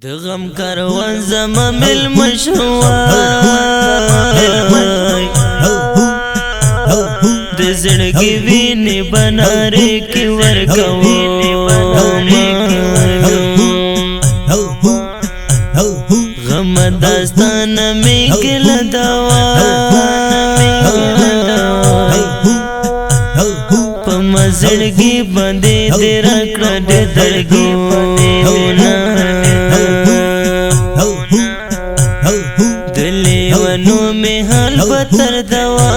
د غم کاروان زما مل مشوای د زړګي ویني بناره کې ورکوم غم داستان مې کله دوا په مزړګي باندې دې راکړه د درګونه دلیوانو میں حال بتر دوا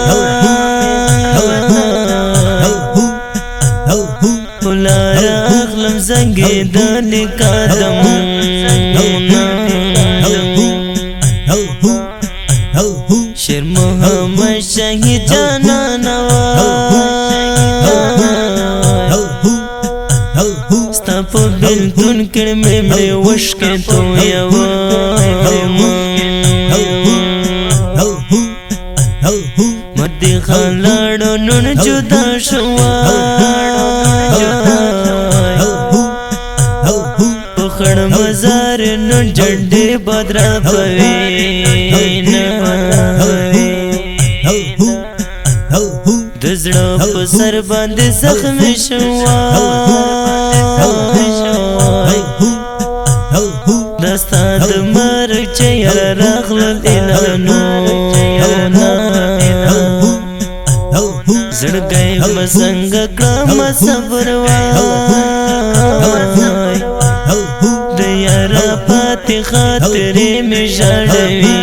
پلارا اغلم زنگی دالی کادمونا شیر محمد شاہی جانا نوا ستا پا بلتون کرمی مڑی وشکی تو یوا مدی خالاڑو نون جدا شوا پخڑ مزار نون جنڈے بدرا پوینا دزڑا پسر باند زخم شوا دستا دمارک چیر راغل الانونا زړګي مسنګ کړم صبر وای د یار پاتې خاطرې مې ژړوي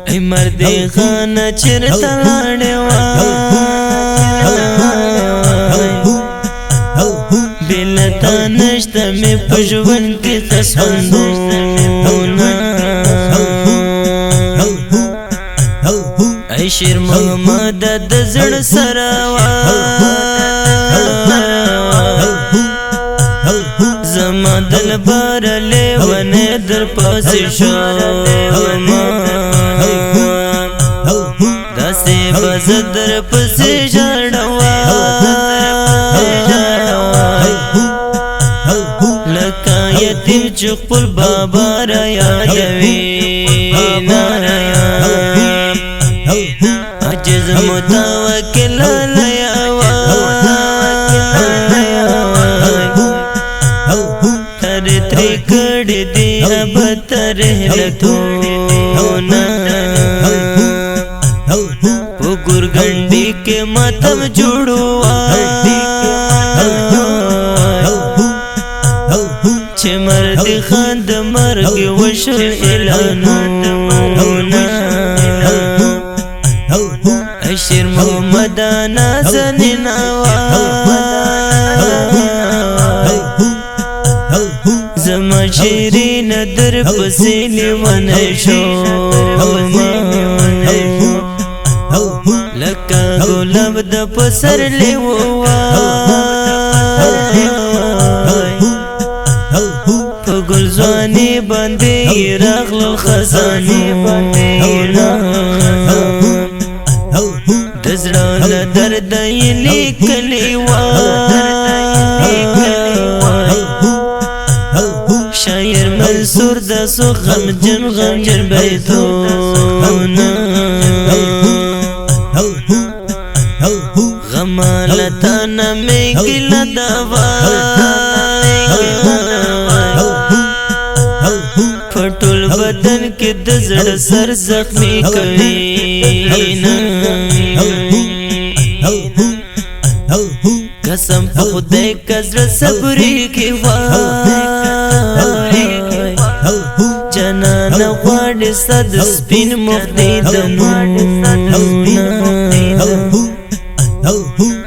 ای مرد خانه چیرته لاړې وای بل تا نشته مې په ژوند کې تسوندونه ای شیر محمد د زړ سره زما دل بار لیونه در پاسې شو داسې بز در پسې ژړوا لکه یتیم چې خپل بابا را یادوي عجز متوکل لیا تر تری کڑی دی اب تر لتونا پگر گنڈی کے ماتم جوڑوا چھ مرد خاند مرگ وشل اعلانونا شیر محمد نازنین آوائی زما شیرین در پسی لیوان شوما لکا گلاب دا پسر لیوائی پا گلزوانی باندی راغل الخزانونا دزړه له درد یې لیکلی وای شاعر منصور د سو غمجن بیتونه غمالتانه مې ګیله دوا پټول بدن کې د زړه سر زخمی کوي قسم په خدای کزر صبرې کې وای جنان غواړي صد سپین مخدي دنونه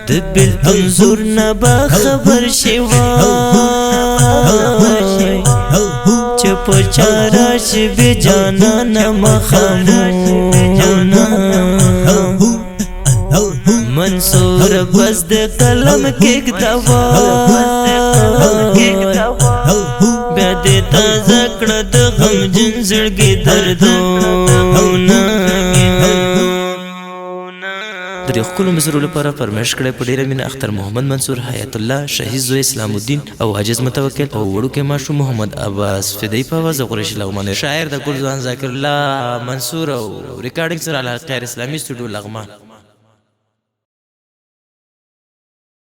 د بلتون زور نه با خبر شي وای چې په چاره شي به جانان مخامونه منصور بس د قلم کې دوا بیا دې تازه کړه د غمجن زړګي دردونه د خپل مزرو لپاره فرمایش کړی په ډیره مینه اختر محمد منصور حیات الله شهید زوی اسلام الدین او عاجز متوکل او وړوکی ماشوم محمد عباس فدی په आवाज قریشي لغمان شاعر د ګلزان ذاکر الله منصور او ریکارډینګ سره علی خیر اسلامي سټوډیو لغمان